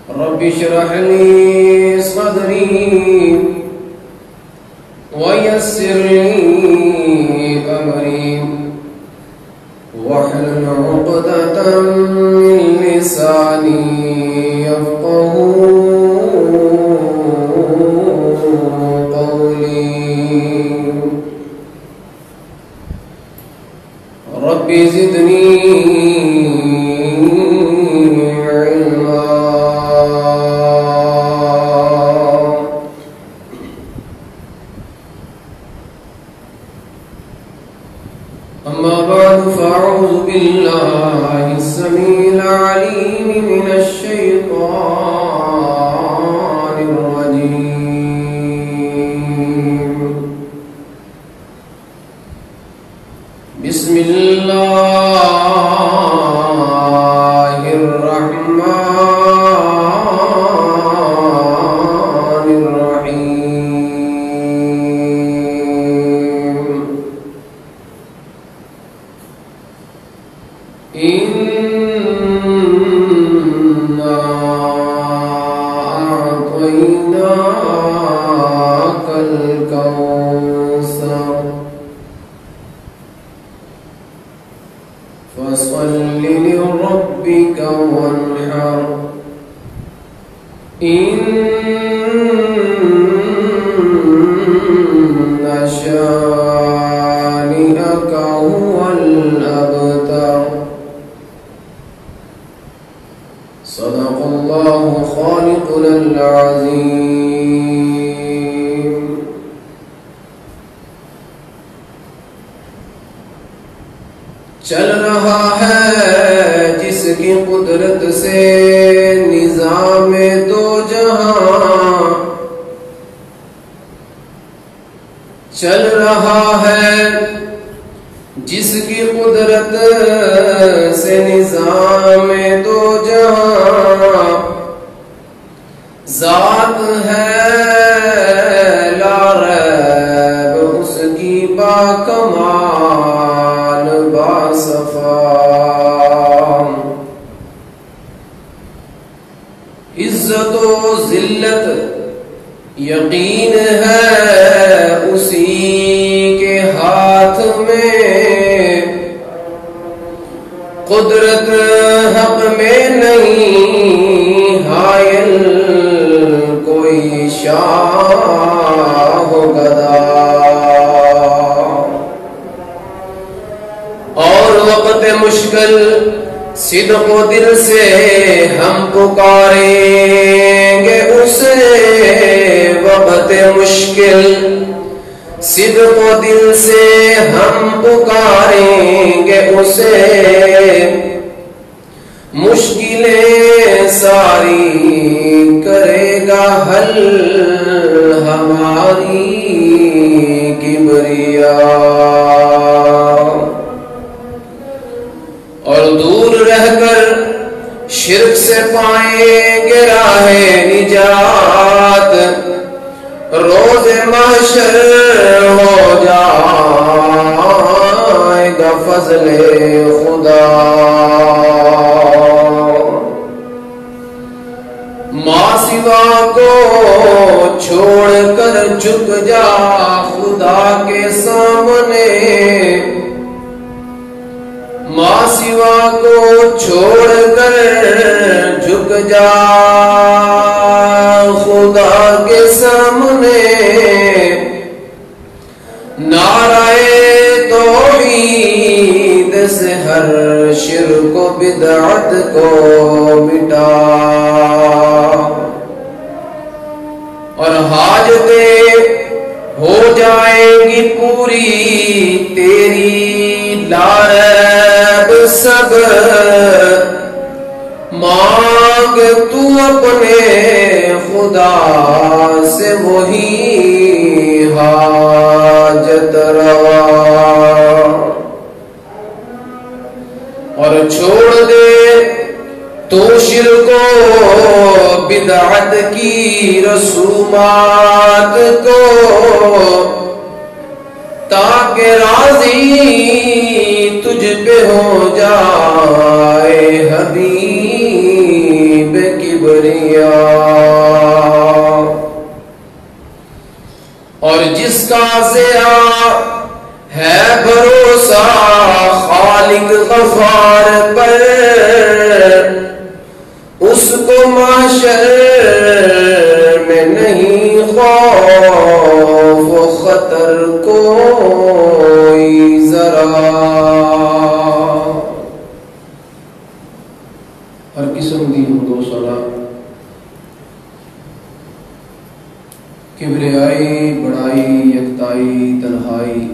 رب اشرح لي صدري ويسر لي أمري واحلل عقدة من لساني يفقهوا قولي رب زدني فأعوذ بالله السميع العليم من الشيطان الرجيم بسم الله الرحمن الرحيم إنا أعطيناك الكوثر فصل لربك وانحر إن شانئك هو الأبتر صدق الله خالقنا العظيم چل رہا ہے جس کی قدرت سے نظام دو جہاں چل رہا ہے جس کی قدرت سے نظام دو جہاں ذات ہے لا ریب اس کی با کمال با صفا عزت و ذلت یقین ہے اسی کے ہاتھ میں قدرت حق میں نہیں حائل کوئی شاہ و گدا اور وقت مشکل صدق و دل سے ہم پکاریں گے اسے وقت مشکل صدق و دل سے ہم پکاریں گے اسے مشکلیں ساری کرے گا حل ہماری کبریاء اور دور رہ کر شرک سے پائیں گے راہ نجات روز محشر ہو جائے گا فضل خدا ماں سوا کو چھوڑ کر جھک جا خدا کے سامنے ماں سوا کو چھوڑ کر جھک جا خدا کے سامنے نعرہ توحید سے ہر شرک و بدعت کو مٹا اور حاجتیں ہو جائیں گی پوری تیری لا ریب سب مانگ تو اپنے خدا سے وہی حاجت روا اور چھوڑ دے تو شرک و بدعت کی رسومات کو تاکہ راضی تجھ پہ ہو جائے حبیب کی کبریاء، اور جس کا ضیا ہے بھروسہ خالق غفار پر، اس کو محشر میں نہیں خوف و خطر کوئی ذرا۔ ہر قسم دی دو سلا کبریائی، بڑائی، یکتائی، تنہائی،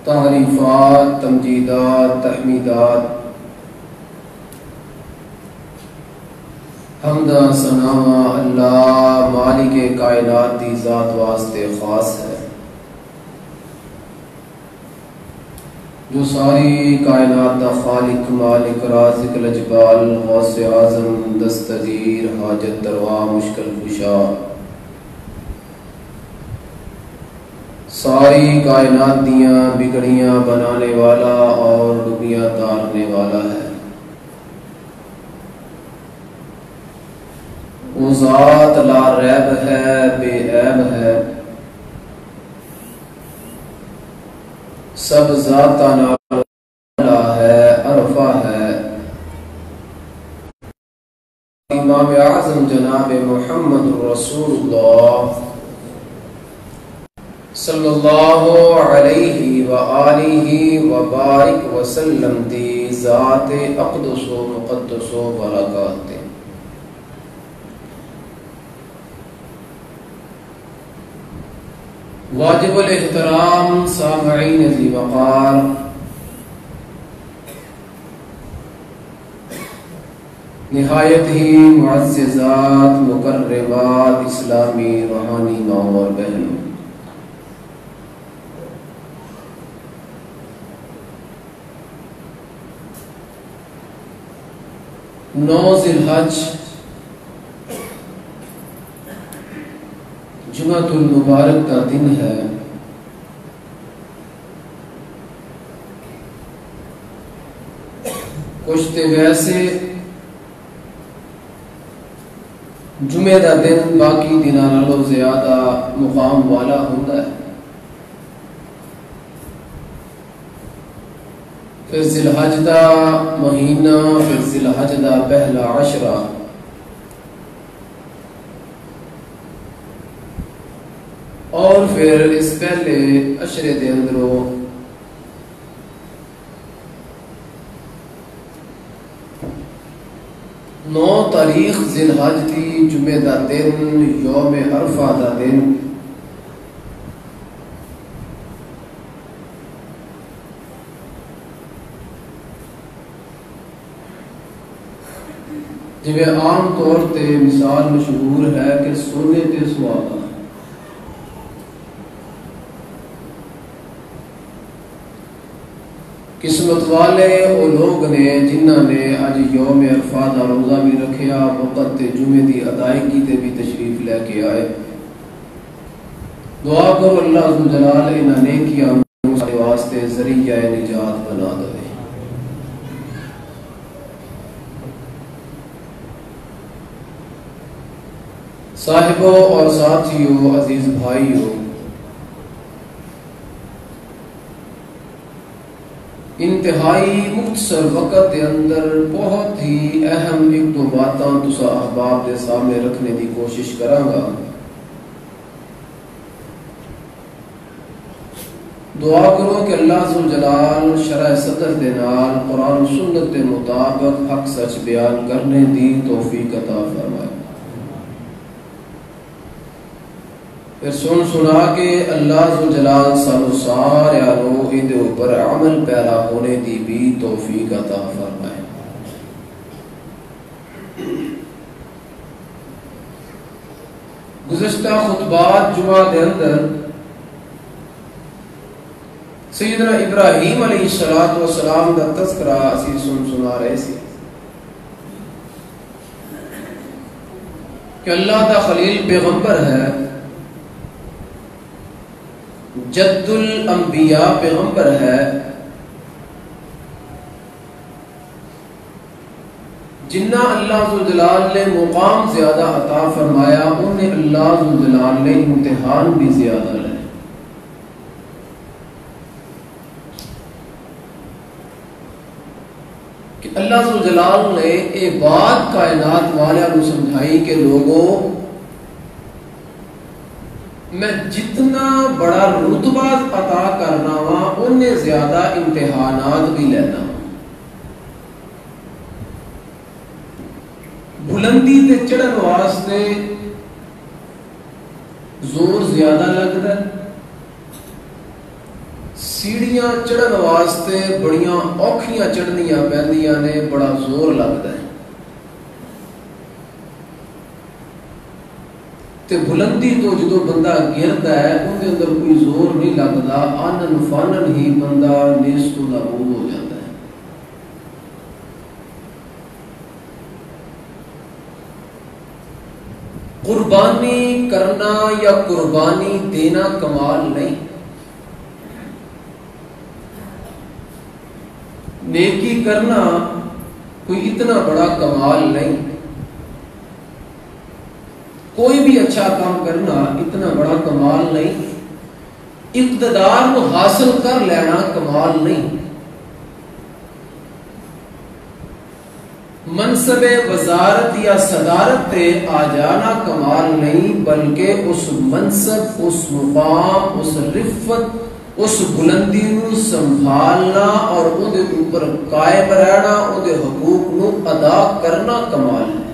تعریفات، تمجیدات، تحمیدات، حمد ثنا اللہ مالک کائنات دی ذات واسطے خاص ہے، جو ساری کائنات دا خالق، مالک، رازق الجبال، غوث اعظم، دستگیر، حاجت روا، مشکل کشا، ساری کائنات دیاں بگڑیاں بنانے والا اور ڈوبیاں تارنے والا ہے۔ وہ ذات لا ریب ہے، بے عیب ہے، سب ذاتاں نال ہے، عرفہ ہے۔ امام اعظم جناب محمد رسول اللہ صلی اللہ علیہ وآلہ وبارک وسلم دی ذات اقدس و مقدس و برکات۔ واجب الاحترام سامعین ذی وقار، نہایت ہی معززات، مکرمات، اسلامی روحانی ماں اور بہنوں، نو ذی الحج جمعۃ المبارک کا دن ہے۔ کچھ تے ویسے جمعے دا دن باقی دناں نالوں زیادہ مقام والا ہوندا ہے۔ پھر ذی الحج دا مہینہ، پھر ذی الحج دا پہلا عشرہ، اور پھر اس پہلے عشرے دے اندروں نو تاریخ ذی الحج دی جمعے دا دن، یوم عرفہ دا دن، جویں عام طور تے مثال مشہور ہے کہ سونے تے سہاگا۔ قسمت والے وہ لوگ نے جنہاں نے اج یوم عرفہ دا روزہ بھی رکھیا، وقت تے جمعے دی ادائیگی تے بھی تشریف لے کے آئے۔ دعا کرو اللہ عز و جلال انہاں نیکیاں ہمارے واسطے ذریعہ نجات بنا دے۔ صاحبوں اور ساتھیوں، عزیز بھائیوں، انتہائی مختصر وقت کے اندر بہت ہی اہم ایک دو باتاں تسا احباب کے سامنے رکھنے کی کوشش کراں گا۔ دعا کرو کہ اللہ عز و جلال شرع صدر دے نال قرآن و سنت کے مطابق حق سچ بیان کرنے دی توفیق عطا فرمائے۔ پھر سن سنا کے اللہ عز و جلال سانو سارے آنو اندے اوپر عمل پیرا ہونے دی بھی توفیق عطا فرمائے۔ گزشتہ خطبات جمعہ دے اندر سیدنا ابراہیم علیہ السلام دا تذکرہ اسی سنا رہے سی کہ اللہ دا خلیل پیغمبر ہے، جد الانبیاء پیغمبر ہے، جنہ اللہ ذوالجلال نے مقام زیادہ عطا فرمایا انہیں اللہ ذوالجلال نے امتحان بھی زیادہ لے. کہ اللہ ذوالجلال نے ایک بات کائنات والوں کو سمجھائی کہ لوگوں میں جتنا بڑا رتبہ عطا کرنا وا انہیں زیادہ امتحانات بھی لینا. بلندی تے چڑھن واسطے زور زیادہ لگتا ہے، سیڑھیاں چڑھن واسطے بڑیاں اوکھیاں چڑھنیاں پیندیاں نے، بڑا زور لگتا ہے. تے بلندی تو جدو بندہ گرتا ہے ان کے اندر کوئی زور نہیں لگتا، آنن فانن ہی بندہ نیست و نابود ہو جاتا ہے. قربانی کرنا یا قربانی دینا کمال نہیں، نیکی کرنا کوئی اتنا بڑا کمال نہیں، کوئی بھی اچھا کام کرنا اتنا بڑا کمال نہیں، اقتدار کو حاصل کر لینا کمال نہیں، منصب وزارت یا صدارت تے آ جانا کمال نہیں، بلکہ اس منصب، اس مقام، اس رفت، اس بلندی نو سنبھالنا اور او دے اوپر قائم رہنا، او دے حقوق نو ادا کرنا کمال ہے.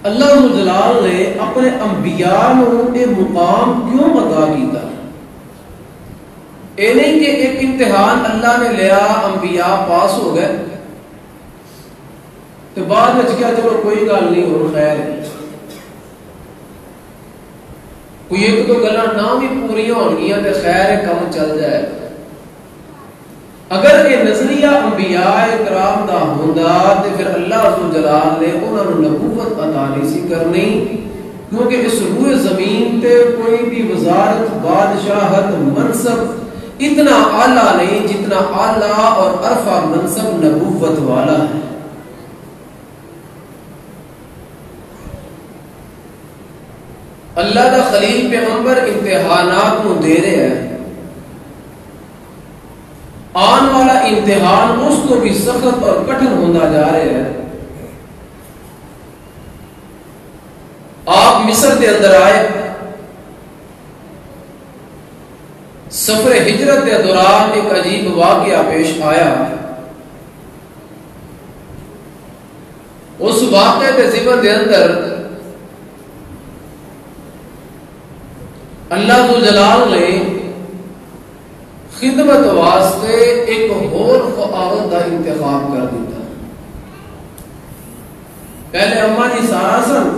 اللہ ذوالجلال نے اپنے انبیاء نو یہ مقام کیوں عطا کیتا؟ اے نہیں کہ ایک امتحان اللہ نے لیا، انبیاء پاس ہو گئے تو بعد میں کیا چلو کوئی گل نہیں ہو خیر، کوئی ایک دو گلاں نہ بھی پوری ہونگیاں تے خیر کم چل جائے. اگر یہ نظریہ انبیاء کرام دا ہوندا تے پھر اللہ ذوالجلال نے انہاں نوں نبوت عطا نہیں سی کرنی، کیونکہ اس روئے زمین تے کوئی بھی وزارت، بادشاہت، منصب اتنا اعلیٰ نہیں جتنا اعلیٰ اور عرفہ منصب نبوت والا ہے. اللہ دا خلیل پیغمبر امتحانات کو دے رہے ہیں، آن والا امتحان اس کو بھی سخت اور کٹھن ہوتا جا رہے ہیں. آپ مصر کے اندر آئے، سفر ہجرت کے دوران ایک عجیب واقعہ پیش آیا. اس واقعے کے ضمن کے اندر اللہ ذوالجلال نے خدمت واسطے ایک اور عورت کا انتخاب کر دیتا. پہلے اماں جی سارا سن،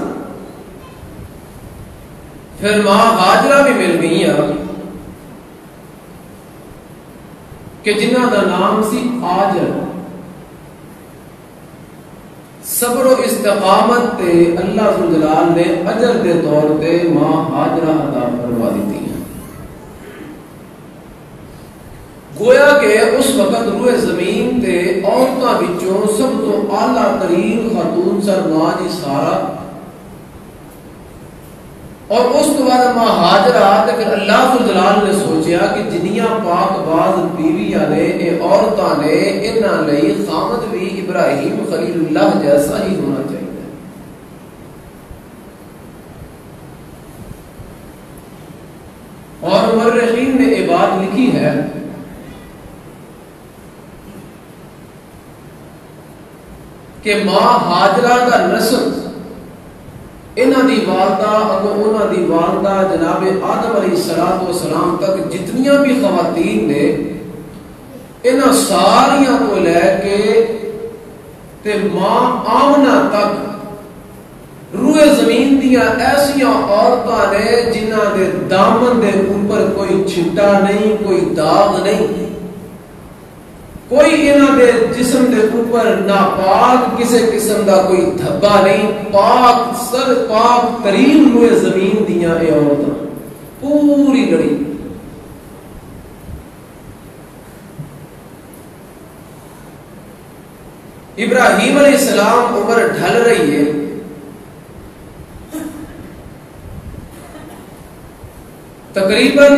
پھر ماں ہاجرہ بھی مل گئی کہ جنہ کا نام سی آجر. صبر و استقامت تے اللہ ذوالجلال نے اجر دے طور تے ماں ہاجرہ عطا فرما دیتی ہیں. گویا کہ اس وقت روئے زمین تے عورتاں وچوں سب تو اعلیٰ ترین خاتون سر ماں جی سارا، اور اس کے بعد ماں ہاجرہ. تے پھر اللہ ذوالجلال نے سوچیا کہ جنیاں پاک باز بیویاں نے، اے عورتاں نے، انہاں لئی خامد بھی ابراہیم خلیل اللہ جیسا ہی ہونا چاہیے. اور مورخین نے یہ بات لکھی ہے کہ ماں ہاجرہ کا نسب انہاں دی والدہ اگوں انہاں دی والدہ جناب آدم علیہ السلام تک جتنیاں بھی خواتین نے، انہاں ساریاں کو لے کے تے ماں آمنہ تک روئے زمین دیا ایسیاں عورتاں نے جنہاں دے دامن دے اوپر کوئی چھٹا نہیں، کوئی داغ نہیں، کوئی انہاں دے جسم دے اوپر ناپاک کسی قسم دا کوئی دھبا نہیں، پاک سر پاک ترین روئے زمین دیاں اے عورتاں پوری لڑی. ابراہیم علیہ السلام عمر ڈھل رہی ہے، تقریباً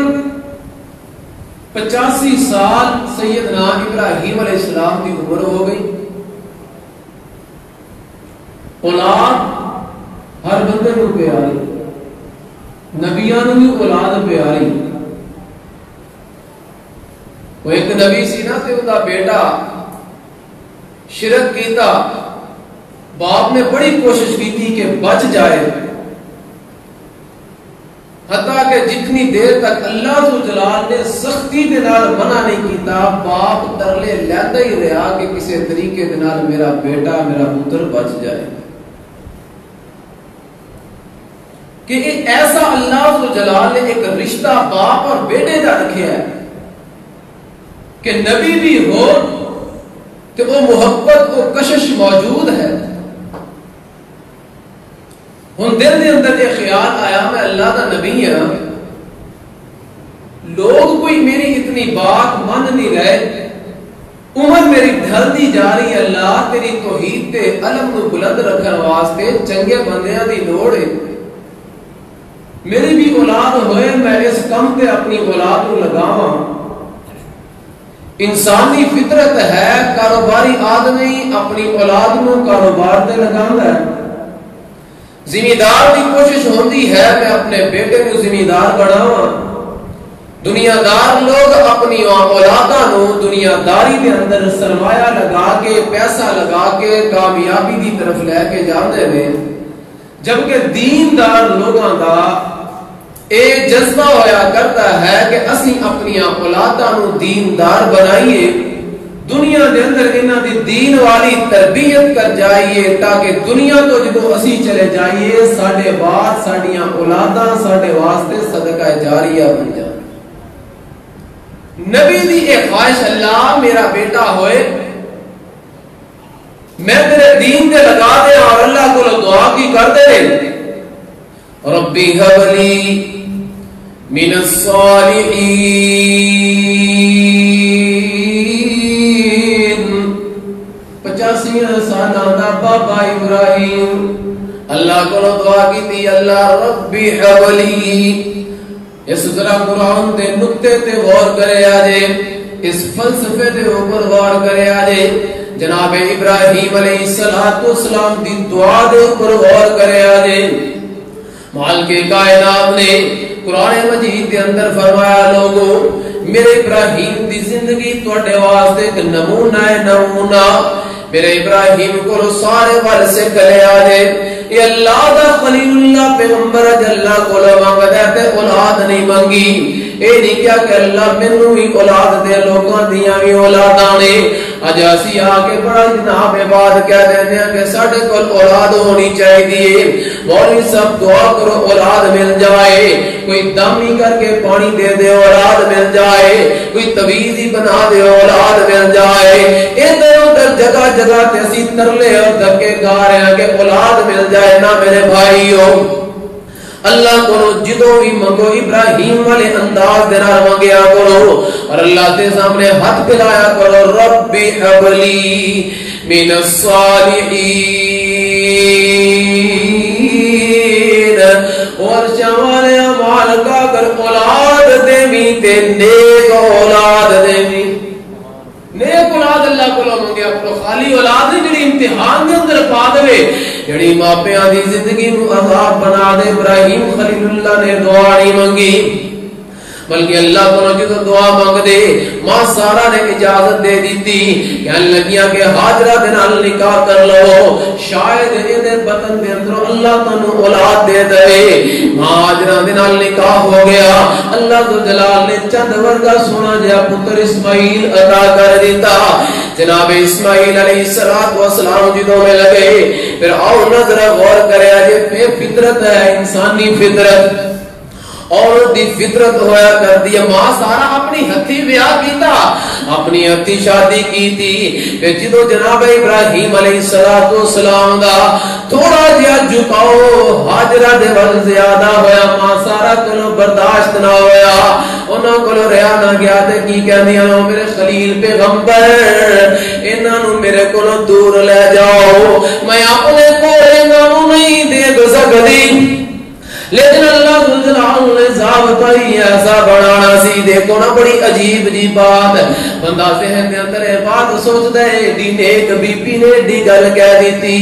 85 سال سیدنا ابراہیم علیہ السلام کی عمر ہو گئی. اولاد ہر بندے کو پیاری، نبیاں نو بھی اولاد پیاری. وہ ایک نبی سی نا تے دا بیٹا شرک کیتا، باپ نے بڑی کوشش کی تھی کہ بچ جائے، حتیٰ کہ جتنی دیر تک اللہ ذو جلال نے سختی دے نال منع نہیں کیتا، باپ ترلے لیندا ہی رہا کہ کسی طریقے دے نال میرا بیٹا میرا پتر بچ جائے. کہ ایسا اللہ ذو جلال نے ایک رشتہ باپ اور بیٹے کا رکھا ہے کہ نبی بھی ہو تو وہ محبت وہ کشش موجود ہے. ہن دل دے اندر یہ خیال آیا میں اللہ کا نبی ہاں، لوگ کوئی میری اتنی بات مان نہیں رہے، عمر میری ڈھلتی جا رہی ہے، اللہ تیری توحید تے علم نو بلند رکھن واسطے چنگے بندیاں دی لوڑ ہے، میری بھی اولاد ہوئے، میں اس کم تے اپنی اولاد کو لگاواں. انسانی فطرت ہے کاروباری آدمی اپنی اولاد کو کاروبار تے لگاندا ہے. زمیندار کی کوشش ہوتی ہے میں اپنے بیٹے کو زمیندار بناواں. دنیا دار لوگ اپنی اولاداں نو دنیا داری دے اندر سرمایہ لگا کے پیسہ لگا کے کامیابی دی طرف لے کے جاندے نے، جبکہ دیندار لوگاں دا اے جذبہ ہویا کرتا ہے کہ اسی اپنی اولاداں نو دیندار بنائیے، دنیا دے اندر انہاں دی دین والی تربیت کر جائیے، تاکہ دنیا تو جدو اسی چلے جائیے ساڈے بعد ساڈیاں اولاداں ساڈے واسطے صدقہ جاریہ بن جائیں. نبی دی ایک خواہش اللہ میرا بیٹا ہوئے، میں تیرے دین دے لگا دے، اور اللہ کو دعا کی کر دے ربی هب لی من الصالحین. 85 سالہ دا بابا ابراہیم اللہ کو دعا کی تھی، اللہ ربی هب لی. اس ذرا قرآن دے نقطے تے غور کرے آجے، اس فلسفے دے اوپر غور کرے آجے، جناب ابراہیم علیہ السلام دی دعا دے اوپر غور کرے آجے. مال کے کائنات نے قرآن مجید دے اندر فرمایا لوگو میرے ابراہیم دی زندگی تواڈے واسطے ایک نمونہ ہے، نمونہ میرے ابراہیم کو سارے وال سے کرے آجے. یہ اللہ دا خلیل اللہ پیغمبر اج اللہ کو مانگدا تے اولاد نہیں مانگی. اے نہیں کیا کہ اللہ مینوں ہی اولاد دے، لوکاں دیاں وی اولاداں نے. اج اسی آ کے بڑا جناب بعد کہہ دیندے ہیں کہ ساڈے کول اولاد ہونی چاہیے، مولوی صاحب دعا کرو اولاد مل جائے، کوئی دامی کر کے پانی دے دے اولاد مل جائے، کوئی تویز ہی بنا دے اولاد مل جائے. ادھر ادھر جگہ جگہ تے اسی ترلے اور دھکے گا رہے ہیں کہ اولاد مل جائے نا میرے بھائیو. اللہ کو جدو بھی منگو ابراہیم والے انداز دے نال منگیا کرو، اور اللہ کے سامنے ہاتھ پھیلایا کرو ربی هب لی من الصالحین. اور شمال اعمال کا کر اولاد دے بھی تے نیک اولاد دے بھی. نیک اولاد اللہ کو منگیا کرو، خالی اولاد نہیں جڑی امتحان دے اندر پا دے، جڑی ماپیاں دی زندگی نو عذاب بنا دے. ابراہیم خلیل اللہ نے دعا نہیں منگی، بلکہ اللہ کو جدو دعا مانگ دے ماں سارا نے اجازت دے دیتی، کہنے لگیاں کہ ہاجرہ دے نال نکاح کر لو، شاید اے بطن دے اندر اللہ تانوں اولاد دے دے. ماں ہاجرہ دے نال نکاح ہو گیا، اللہ ذو جلال نے چند ورگا سونا جہا پتر اسماعیل عطا کر دیتا. جناب اسماعیل علیہ السلام جدوں میں لگے، پھر آؤ نظر غور کرے آجے فطرت ہے انسانی فطرت، عورت دی فطرت ہویا کر دی. ماں سارا اپنی ہتھی بیاہ کیتا، اپنی ہتھی شادی کی تھی. پھر جدو جناب ابراہیم علیہ السلام دا تھوڑا جہا جھکاؤ ہاجرہ دے ول زیادہ ہویا، ماں سارا کو برداشت نہ ہویا. انہاں کولوں رہا نہ گیا تے کی کہندیاں او میرے خلیل پیغمبر انہاں نو میرے کولوں دور لے جاؤ میں اپنے کول انہاں نو نہیں دے سکدی لیکن اللہ جلال نے ضابطہ ہی ایسا بنانا سی دیکھو نا بڑی عجیب جی بات بندہ ذہن دے اندر یہ بات سوچدا ہے دی نیک بی بی نے دی گل کہہ دیتی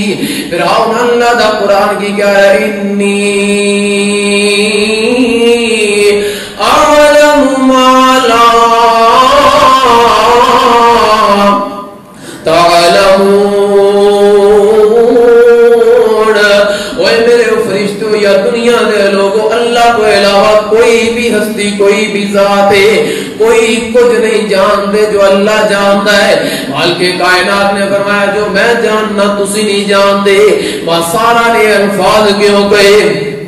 فرعون اللہ دا قرآن کی کہہ رہا انی اعلم ما لا تعلمون یا دنیا دے لوگوں اللہ کو علاوہ کوئی بھی ہستی کوئی بھی ذات ہے کوئی کچھ نہیں جانتے جو اللہ جانتا ہے مالک کائنات نے فرمایا جو میں جاننا تسی نہیں جانتے وہ سارا نے الفاظ کیوں کہے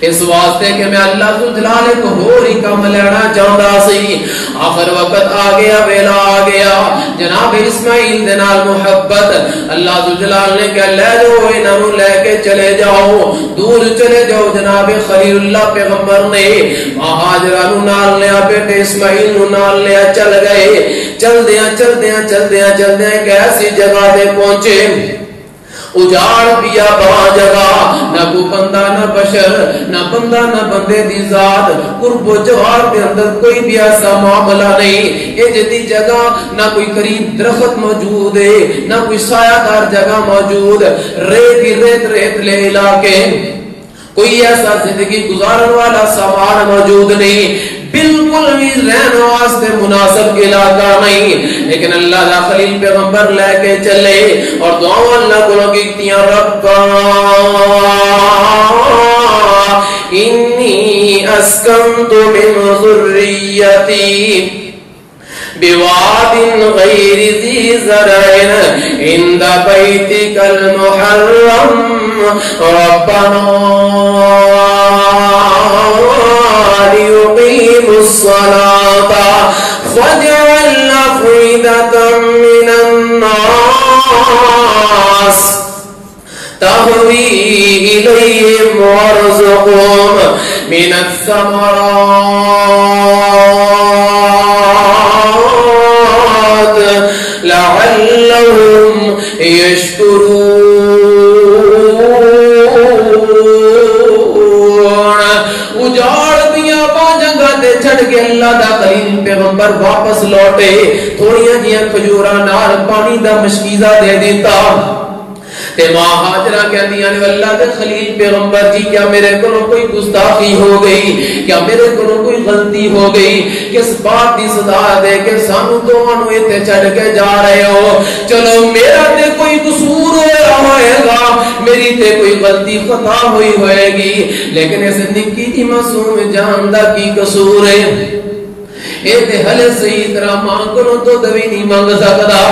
اس واسطے کہ میں اللہ ذوالجلال کو ہور ہی کم لینا چاہتا سی آخر وقت آ گیا ویلا آ گیا جناب اسماعیل دے نال محبت اللہ ذوالجلال نے کہا لے جاؤ انہاں نوں لے کے چلے جاؤ دور چلے جاؤ جناب خلیل اللہ پیغمبر نے ہاجرہ نوں نال لیا بیٹے اسماعیل نوں نال لیا چل گئے چلدیاں ایک ایسی جگہ تے پہنچے اجاڑ پیا بہا جگہ نہ کو بندہ نہ بشر نہ بندہ نہ بندے دی ذات قرب و جوار دے اندر کوئی بھی ایسا معاملہ نہیں یہ جدی جگہ نہ کوئی قریب درخت موجود ہے نہ کوئی سایہ دار جگہ موجود ریت لے علاقے کوئی ایسا زندگی گزارن والا سامان موجود نہیں بالکل بھی رہن واسطے مناسب علاقہ نہیں لیکن اللہ دا خلیل پیغمبر لے کے چلے اور دعا اللہ کو کہتیاں ربا انی اسکنت من ذریتی بواد غیر ذی زرع عند بیتک المحرم ربنا ليقيموا الصلاة فاجعل أفئدة من الناس تهوي إليهم وارزقهم من الثمرات لعلهم يشكرون چھڑ کے اللہ دا خلیل پیغمبر واپس لوٹے تھوڑیاں جیاں کھجوراں نال پانی دا مشکیزہ دے دیتا تے ماں ہاجرہ کہندیاں نے اللہ دے خلیل پیغمبر جی کیا میرے کو کوئی گستاخی ہو گئی کیا میرے کو کوئی غلطی ہو گئی کس بات دی سزا دے کے سانو دوواں نوں ایتھے چھڈ کے جا رہے ہو چلو میرا تے کوئی قصور ہوئے گا میری تے کوئی غلطی خطا ہوئی ہوئے گی لیکن اس نکی جی معصوم جان دا کی قصور ہے اے تے ہلے صحیح طرح ماں کو تو دوی نہیں مانگ سکدا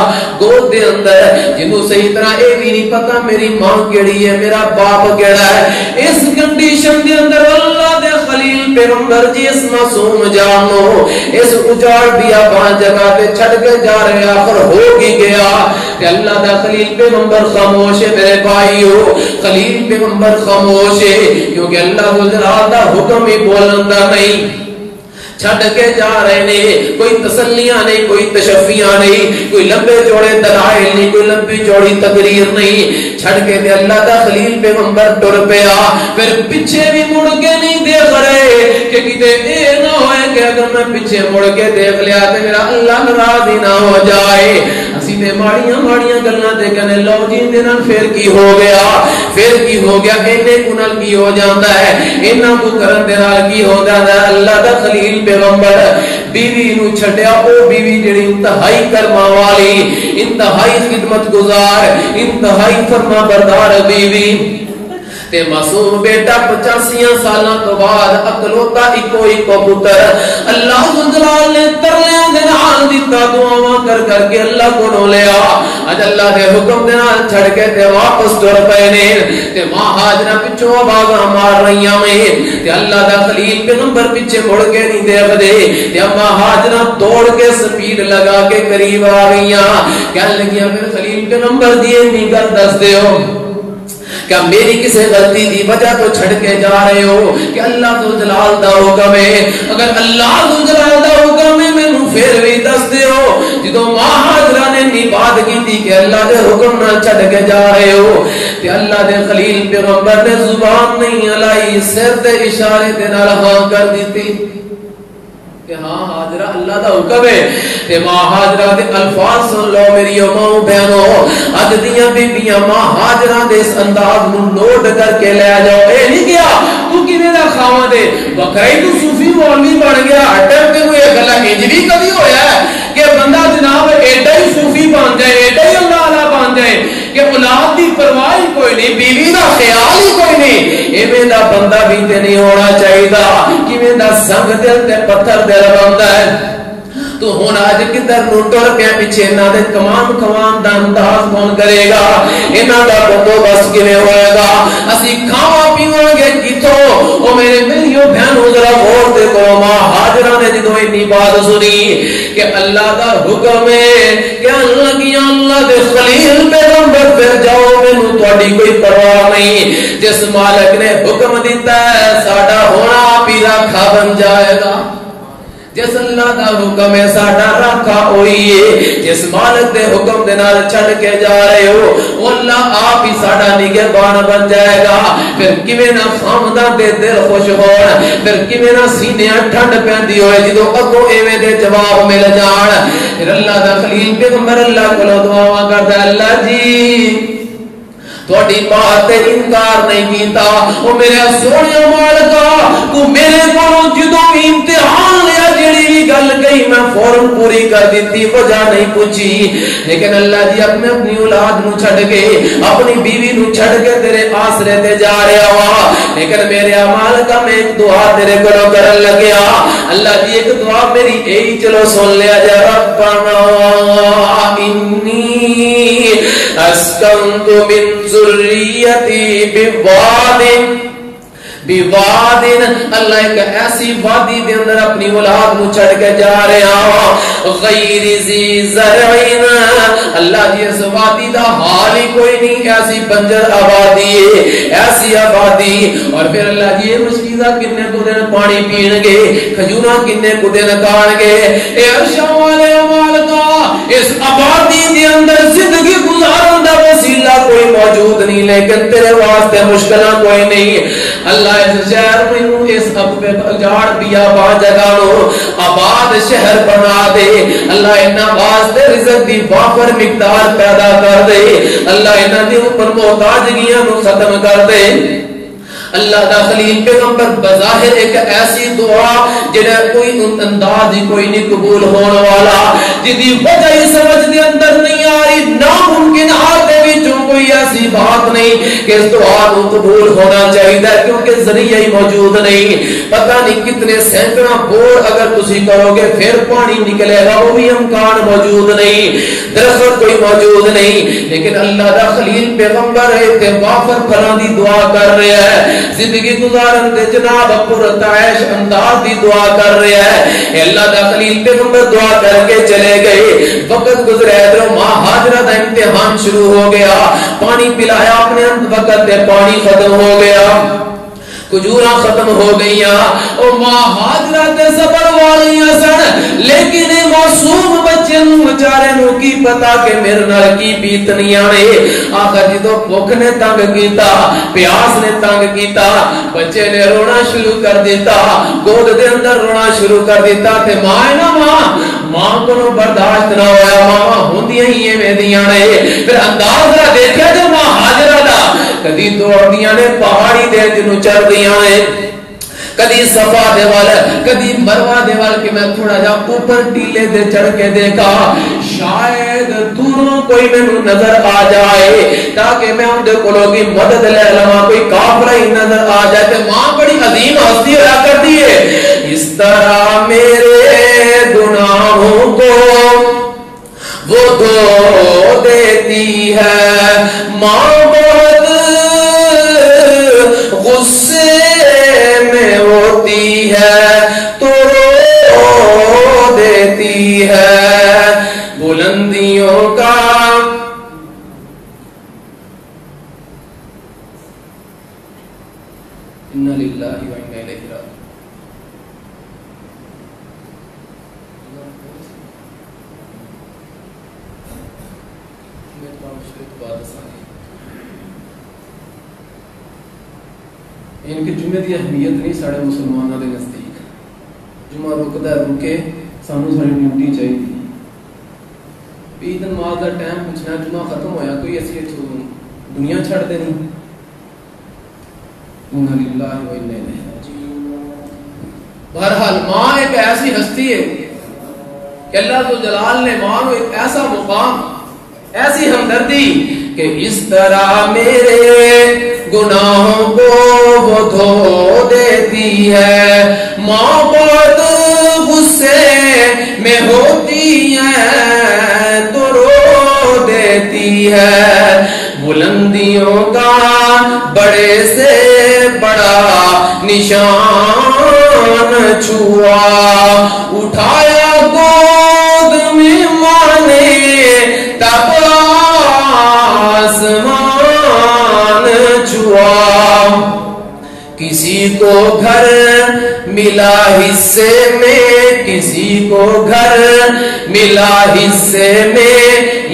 گود دے اندر جنوں صحیح طرح اے بھی نہیں پتا میری ماں کیڑی ہے میرا باپ کیڑا ہے اس کنڈیشن دے اندر اللہ دے خلیل پیغمبر جی اس معصوم جانو اس اجاڑ بیابان جگہ تے چھڈ کے جا رہے آخر ہو ہی گیا کہ اللہ دا خلیل پیغمبر خاموش ہے میرے بھائیو خلیل پیغمبر خاموش ہے کیونکہ اللہ جلال دا حکم ہی بولندا نہیں چھڑ کے جا رہے نے کوئی تسلیاں نہیں کوئی تشفیاں نہیں کوئی لمبے چوڑے دلائل نہیں کوئی لمبی چوڑی تقریر نہیں چھڑ کے دے اللہ دا خلیل پیغمبر ٹر پیا پھر پیچھے بھی مڑ کے نہیں دیکھ رہے کہ کتے اے نہ ہوئے کہ اگر میں پیچھے مڑ کے دیکھ لیا تو میرا اللہ ناراض ہی نہ ہو جائے اسی نے ماڑیاں گلنا دے کہنے لو جی دینا پھر کی ہو گیا اینے کنال کی ہو جاندہ ہے اینا کو کرن دینا کی ہو جاندہ ہے اللہ دا خلیل پیغمبر بیوی نو چھٹیا او بیوی جڑی انتہائی کرما والی انتہائی خدمت گزار انتہائی فرما بردار بیوی تے معصوم بیٹا 85 سالاں تو بعد اکلوتا ایکو پتر اللہ جلال نے ترلیاں دے نال دتا دعاواں کر کے اللہ کو لیا اج اللہ دے حکم دے نال چھڑ کے تے واپس ٹر پئے نے تے ماں ہاجرہ پچھوں آوازاں مار رہیاں میں تے اللہ دا خلیل پیغمبر پیچھے مڑ کے نہیں دیکھ دے تے ماں ہاجرہ توڑ کے سپیڈ لگا کے قریب آ گئیاں کہنے لگیاں پھر خلیل پیغمبر دی نہیں گل دس دیو کیا میری کسی غلطی دی وجہ تو چھڑ کے جا رہے ہو کہ اللہ ذو جلال دا حکم ہے؟ اگر اللہ ذو جلال دا حکم ہے مینوں پھر بھی دس دیو جدوں ماں ہاجرہ نے نی بات کیتی کہ اللہ دے حکم نہ چھڑ کے جا رہے ہو تے اللہ دے خلیل پیغمبر نے زبان نہیں ہلائی، سر دے اشارے دے نال ہاں کر دیتی کہ ہاں ہاجرہ اللہ دا حکم ہے۔ تے ماں ہاجرہ دے الفاظ سن لو میری ماں بہنوں، اج دیاں بیبیاں ماں ہاجرہ دے اس انداز نوں نوٹ کر کے لے جاؤ۔ اے نہیں کیا تو کیویں دا کھاواں دے بکرائی تو صوفی مولوی بن گیا، اٹر تے کوئی گلا انج بھی کبھی ہویا ہے کہ بندہ جناب ایڈا ہی صوفی بن جائے، ایڈا ہی اللہ والا بن جائے کہ اولاد دی پرواہ ہی کوئی نہیں، بیوی دا خیال ہی کوئی نہیں۔ ایویں دا بندہ بھی تے نہیں ہونا چاہیے، کیویں دا سنگ دل تے پتھر دل بندا ہے۔ تو ہن اج کدھر نوں ٹر پیا پیچھے انہاں دے کمان دا انداز کون کرے گا؟ انہاں دا بندوبست کیویں ہوئے گا؟ اسی کھاواں پیواں گے کتھوں؟ او میریو بہنوں ذرا غور تے کرو، ماں ہاجرہ نے جدوں اتنی بات سنی کہ اللہ دا حکم ہے کہ اللہ دے خلیل پیغمبر پھر جاؤ، مینوں تہاڈی کوئی پرواہ نہیں، جس مالک نے حکم دیتا ہے ساڈا ہونا آپ ہی راکھا بن جائے گا۔ جس اللہ دا حکم ہے ساڈا راکھا ہوئی ہے، جس مالک دے حکم دے نال چھڑ کے جا رہے ہو وہ اللہ آپ ہی ساڈا نگہبان بن جائے گا۔ پھر کیویں نہ خامداں دے دل خوش ہون، پھر کیویں نہ سینیاں ٹھنڈ پیندی ہوئے جدوں اگوں ایویں دے جواب مل جان۔ پھر اللہ دا خلیل پیغمبر اللہ کولوں دعاواں کردا ہے، اللہ جی تھوڑی بات انکار نہیں کیتا، وہ میرے سونے مالکا تو میرے کو جدوں امتحان لیا جیڑی بھی گل کہی میں فوراً پوری کر دیتی، وجہ نہیں پوچھی۔ لیکن اللہ جی اپنی اولاد نو چھڑ کے اپنی بیوی نو چھڑ کے تیرے آسرے تے جا رہا ہوا، لیکن میرے مالکا میں ایک دعا تیرے کو کرن لگیا۔ اللہ جی ایک دعا میری یہی چلو سن لیا جا، ربنا انی اسکنت من ذریتی بوادن، اللہ ایک ایسی وادی دے اندر اپنی اولاد نو چھڑ کے جا رہا ہوں، غیر ذی زرعین، اللہ جی اس وادی دا حال ہی کوئی نہیں، ایسی بنجر آبادی ہے، ایسی آبادی، اور پھر اللہ جی مشکیزہ کنے کو دن پانی پین گے، کھجورہ کنے کو دن کان گے، اے عرشاں والے مالکا اس آبادی دے اندر زندگی گزارن دا وسیلہ کوئی موجود نہیں، لیکن تیرے واسطے مشکلہ کوئی نہیں۔ اللہ اس شہر میں اس اجاڑ بیابان جگہ نو آباد شہر بنا دے، اللہ انہاں واسطے رزق دی وافر مقدار پیدا کر دے، اللہ انہاں دے اوپر محتاجگیاں نو ختم کر دے۔ اللہ دا خلیل پیغمبر بظاہر ایک ایسی دعا جڑا کوئی انداز ہی کوئی نہیں قبول ہونے والا، جدی وجہ ہی سمجھ دے اندر نہیں آ رہی، ناممکن آتے وچوں کوئی ایسی بات نہیں کہ اس دعا کو قبول ہونا چاہیے، کیونکہ ذریعہ ہی موجود نہیں۔ پتہ نہیں کتنے سینکڑا بور اگر تسی کرو گے پھر پانی نکلے گا، وہ بھی امکان موجود نہیں، درخت کوئی موجود نہیں، لیکن اللہ دا خلیل پیغمبر ہے وافر پھلاں دی دعا کر رہے ہیں، زندگی گزارن دے جناب پرتعیش انداز دی دعا کر رہے ہیں۔ اللہ دا خلیل پیغمبر دعا کر کے چلے گئے، وقت گزرے ادھر ماں ہاجرہ دا امتحان شروع ہو گیا، پانی پلایا اپنے وقت تے پانی ختم ہو گیا، کجوراں ختم ہو گئیاں، او ماں ہاجرہ تے صبر والیاں سن، لیکن معصوم بچے نو بیچارے نو کی پتا کہ میرے نال کی بیتنی آنے۔ آخر جدوں بھوک نے تنگ کیتا، پیاس نے تنگ کیتا، بچے نے رونا شروع کر دیتا، گود دے اندر رونا شروع کر دیتا، تے ماں نا ماں کو برداشت نہ ہویا، ماں ہوندیاں ہی ایویں دیاں نے۔ پھر انداز را دیکھیا جو ماں ہاجرہ دا، کدی دوڑدیاں نے پہاڑی دے جنوں چڑھ دیاں نے، کدی صفا دے وال، کدی مروہ دے وال، کہ میں تھوڑا جا اوپر ٹیلے دے چڑھ کے دیکھا شاید دوروں کوئی مینوں نظر آ جائے تاکہ میں ان دے کولوں کی مدد لے لواں، کوئی کافر ہی نظر آ جائے۔ تے ماں بڑی عظیم ہستی ہوا کرتی ہے، اس طرح میرے گناہوں کو وہ دھو دیتی ہے، ماں بہت غصے میں ہوتی ہے تو رو دیتی ہے، بلندیوں کا ان کے جمعے کی اہمیت نہیں سارے مسلمانوں کے نزدیک. جمعہ رکتا رکے سانو ساری ڈیوٹی چاہیے. عید نماز کا ٹائم پوچھنا جمعہ ختم ہویا کوئی اسی دنیا چھڑ دینی. بہرحال ماں ایک ایسی ہستی ہے کہ اللہ جلال نے ماں کو ایک ایسا مقام ایسی ہمدردی کہ اس طرح میرے گناہوں کو وہ دھو دیتی ہے. ماں بہت غصے میں ہوتی ہے تو رو دیتی ہے. بلندیوں کا بڑے سے بڑا نشان چھوا اٹھایا گود میں ماں نے تب آسمان چھوا. کسی کو گھر ملا حصے میں کسی کو گھر ملا حصے میں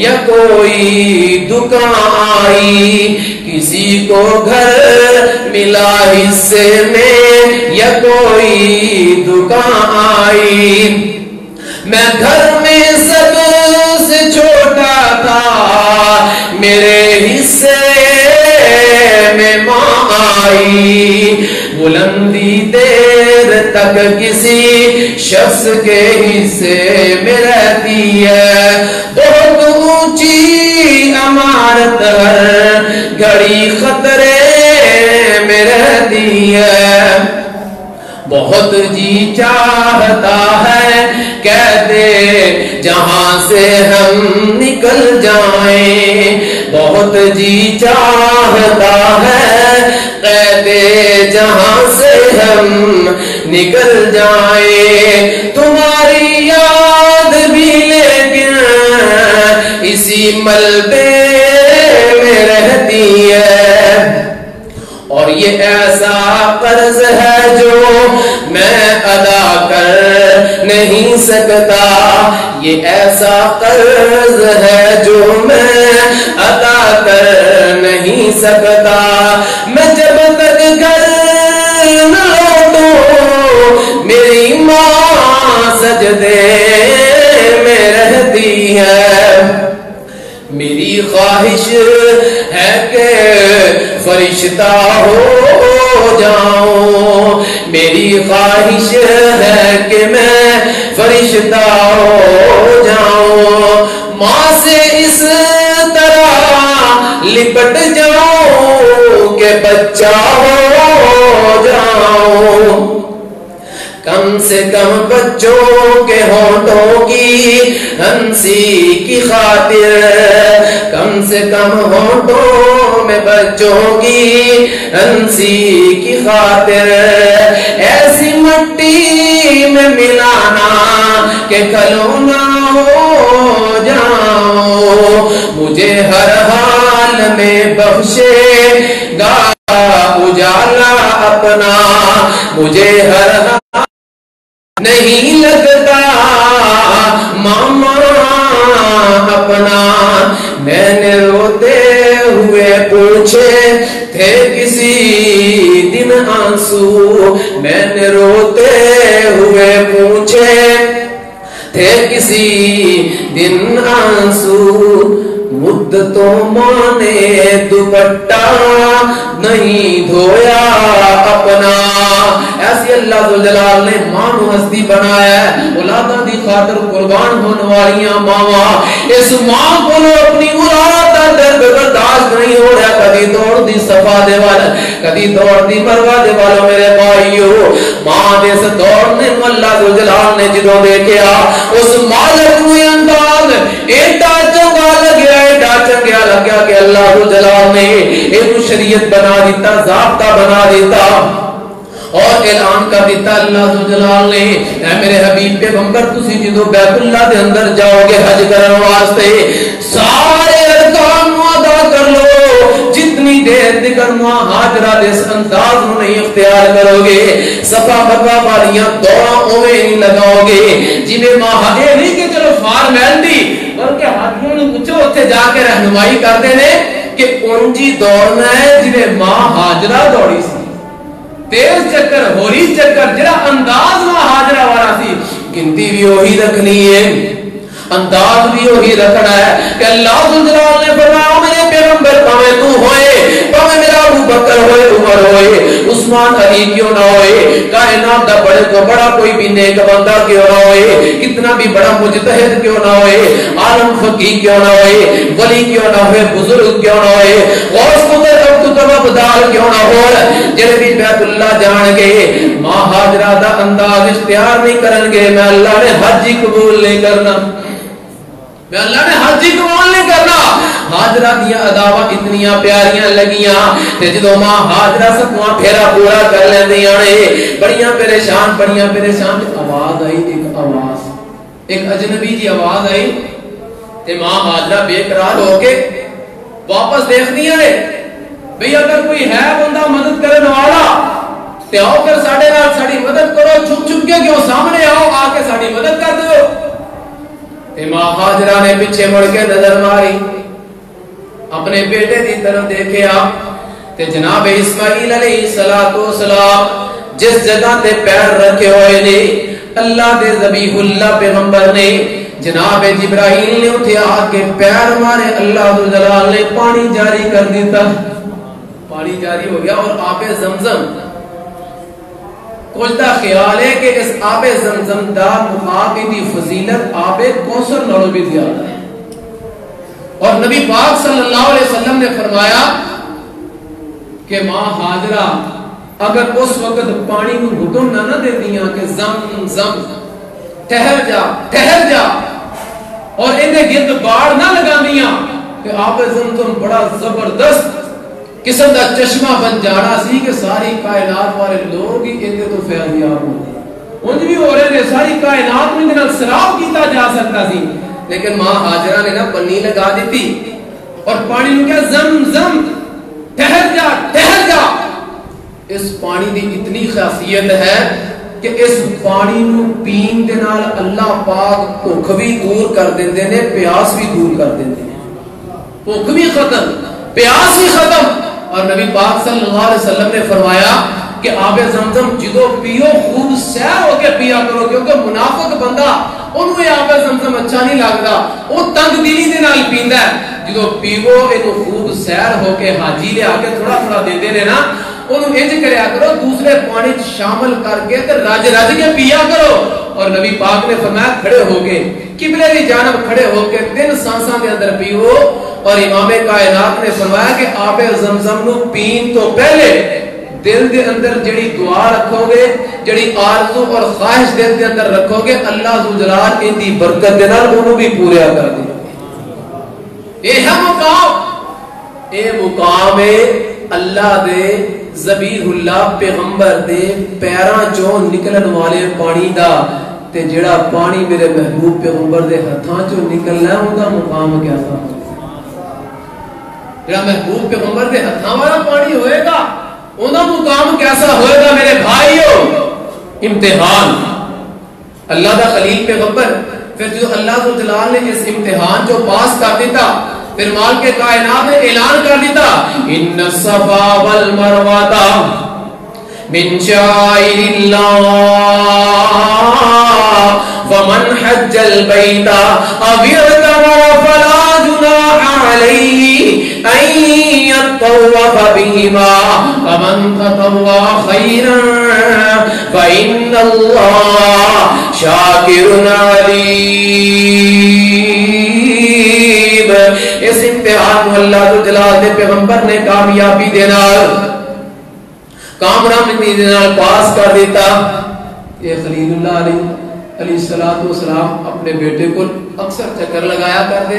یا کوئی دکان آئی. کسی کو گھر ملا حصے میں یا کوئی دکان آئی. میں گھر میں سب سے چھوٹا تھا میرے حصے میں ماں آئی. بلندی دیر تک کسی شخص کے حصے میں رہتی ہے. بہت اونچی عمارت ہر گھڑی خطرے میں رہتی ہے. بہت جی چاہتا ہے کہہ دے جہاں سے ہم نکل جائیں. بہت جی چاہتا ہے کہہ دے جہاں سے ہم نکل جائیں. تمہاری یاد بھی لیکن اسی ملبے میں رہتی ہے. اور یہ ایسا قرض ہے جو میں ادا کر نہیں سکتا. یہ ایسا قرض ہے جو میں ادا کر نہیں سکتا. میں جب تک گھر نہ لوٹوں میری ماں سجدے میں رہتی ہے. میری خواہش ہے کہ فرشتہ ہو جاؤں. میری خواہش ہے کہ میں فرشتہ ہو جاؤں. ماں سے اس طرح لپٹ جاؤں کہ بچہ ہو جاؤں. کم سے کم بچوں کے ہونٹوں کی ہنسی کی خاطر کم سے کم ہونٹوں میں بچوں کی ہنسی کی خاطر ایسی مٹی میں ملانا کہ کھلونا ہو جاؤں. مجھے ہر حال میں بخشے گا اجالا اپنا. مجھے ہر حال نہیں لگتا ماما اپنا. میں نے روتے ہوئے پوچھے تھے کسی دن آنسو. میں نے روتے ہوئے پوچھے تھے کسی دن آنسو. مدتوں ماں نے دوپٹہ نہیں دھویا اپنا. ایسی اللہ جلال نے ماں کو ہستی بنایا ہے. اولاداں دی خاطر قربان ہونے والیاں ماواں. اس ماں کو اپنی اولاد دا درد برداشت نہیں ہو رہا. کبھی دوڑ دی صفا دے والا کبھی دوڑ دی مروا دے والا میرے بھائیو. ماں دے اس دوڑنے کو اللہ جلال نے جدوں دیکھا اس مالک کو انداز ایڈا چنگا لگیا ایڈا چنگا لگیا کہ اللہ جلال نے ایک شریعت بنا دیتا ضابطہ بنا دیتا اور اعلان کر دیتا اللہ جلال نے. اے میرے حبیب پیغمبر تسی جدو بیت اللہ دے اندر جاؤ گے حج کرن واسطے سارے ارکان ادا کر لو. جتنی دیر تک ماں ہاجرہ دے اس انداز میں نہیں اختیار کرو گے صفا مروا والیاں دوڑاں اوے نہیں لگاؤ گے جی میں ماں یہ نہیں کہ چلو فارمیلٹی بلکہ حاجیوں نے پوچھو اتنے جا کے رہنمائی کرتے ہیں کہ انجی دوڑنا ہے جنہیں ماں ہاجرہ دوڑی سی، تیز چکر ہوری چکر جڑا انداز ماں ہاجرہ والا سی، گنتی بھی وہی رکھنی ہے، انداز بھی وہی رکھنا ہے کہ اللہ جلال نے فرمایا میرے پیغمبر پاوے تو ہوئے، پاوے میرا ابو بکر ہوئے، عمر ہوئے، عثمان علی کیوں نہ ہوئے، کائنات دا بڑے تو بڑا کوئی بھی نیک بندہ کیوں نہ ہوئے، کتنا بھی بڑا مجتہد کیوں نہ ہوئے، عالم فقیہ کیوں نہ ہوئے، ولی کیوں نہ ہوئے، بزرگ کیوں نہ ہوئے، غوث بدال کیوں نہ ہو، جڑے بھی بیت اللہ جان گے ماں ہاجرہ دا انداز اختیار نہیں کرن گے، میں اللہ نے حج ہی قبول نہیں کرنا، میں اللہ نے حج ہی قبول نہیں کرنا۔ ہاجرہ دیا اداواں اتنیاں پیاریاں لگیاں تے جدوں ماں ہاجرہ ستواں پھیرا پورا کر لیندیاں نے، بڑیاں پریشان آواز آئی، ایک اجنبی جی آواز آئی تے ماں ہاجرہ بے قرار ہو کے واپس دیکھدیاں نے بھئی اگر کوئی ہے بندہ مدد کرنے والا تے آؤ پھر ساڈے نال ساڈی مدد کرو، چھپ چھپ کے کیوں سامنے آؤ، آ کے ساڈی مدد کر دیو۔ ماں ہاجرہ نے پیچھے مڑ کے نظر ماری، اپنے بیٹے دی طرف دیکھیا تے جناب اسماعیل علیہ السلام جس جگہ تے پیر رکھے ہوئے نے اللہ دے ذبیح اللہ پیغمبر نے جناب جبرائیل نے اٹھے آ کے پیر مارے، اللہ جلال نے پانی جاری کر دیتا، پانی جاری ہو گیا اور آب زمزم کچھ دا خیال ہے کہ اس آب زمزم دا مقابل دی فضیلت آب کوثر نالوں بھی زیادہ ہے، اور نبی پاک صلی اللہ علیہ وسلم نے فرمایا کہ ماں ہاجرہ اگر اس وقت پانی کو حکم نہ دے دیا کہ زم زم ٹھہر جا اور انہیں گرد باڑ نہ لگا دیا کہ آب زمزم بڑا زبردست قسم دا چشمہ بن جانا سی کہ ساری کائنات والے لوگ ہی اندے تو فیضیاب ہو انج بھی ہو رہے تھے، ساری کائنات میں جنہاں سراب کیتا جا سکتا سی، لیکن ماں ہاجرہ نے نا پنی لگا دیتی اور پانی نو کیا زم زم ٹھہر جا۔ اس پانی دی اتنی خاصیت ہے کہ اس پانی نو پین دے نال اللہ پاک بھوک بھی دور کر دیندے نے، پیاس بھی دور کر دیندے نے، بھوک بھی ختم، پیاس بھی ختم۔ اور نبی پاک صلی اللہ علیہ وسلم نے فرمایا کہ آب زمزم جدو پیو خوب سیر ہو کے پیا کرو، کیونکہ منافق بندہ انہوں یہ آب زمزم اچھا نہیں لگتا، وہ تنگ دلی دے نال پیندا ہے، جدو پیو انہوں خوب سیر ہو کے حاجی لے آکے تھوڑا تھوڑا دے دے نا، انہوں انج کریا کرو دوسرے پانی شامل کر کے تے رج کے پیا کرو۔ اور نبی پاک نے فرمایا کھڑے ہو کے قبلے دی جانب کھڑے ہو کے 3 سانساں دے اندر پیو، اور امام کائنات نے فرمایا کہ آب زمزم نو پین تو پہلے دل دے اندر جڑی دعا رکھو گے، جڑی آرزو اور خواہش دل دے اندر رکھو گے، اللہ ذوالجلال ان دی برکت دے نال انہوں بھی پورا کر دے۔ یہ ہے مقام ہے اللہ دے ذبیح اللہ پیغمبر دے پیراں چوں نکلن والے پانی دا، تے جڑا پانی میرے محبوب پیغمبر دے ہتھاں چوں نکلنا ہے اوندا مقام کیسا ہوگا؟ جڑا محبوب پیغمبر دے ہتھاں والا پانی ہوئے گا اوندا مقام کیسا ہوئے گا میرے بھائیو؟ امتحان اللہ دا خلیل پیغمبر، پھر جو اللہ جلال نے اس امتحان جو پاس کر دیتا، پھر مال کے کائنات نے اعلان کر دیتا ان الصفا والمروہ من شعائر اللہ فمن حج البیت او اعتمر فلا جناح علیہ ان یطوف بہما فمن تطوع خیرا فإن اللہ شاکر علیم۔ اس امتحان کو اللہ جلال نے پیغمبر نے کامیابی دینا کامرانی دینا پاس کر دیتا۔ یہ خلیل اللہ علیہ السلام اپنے بیٹے کو اکثر چکر لگایا کر دے،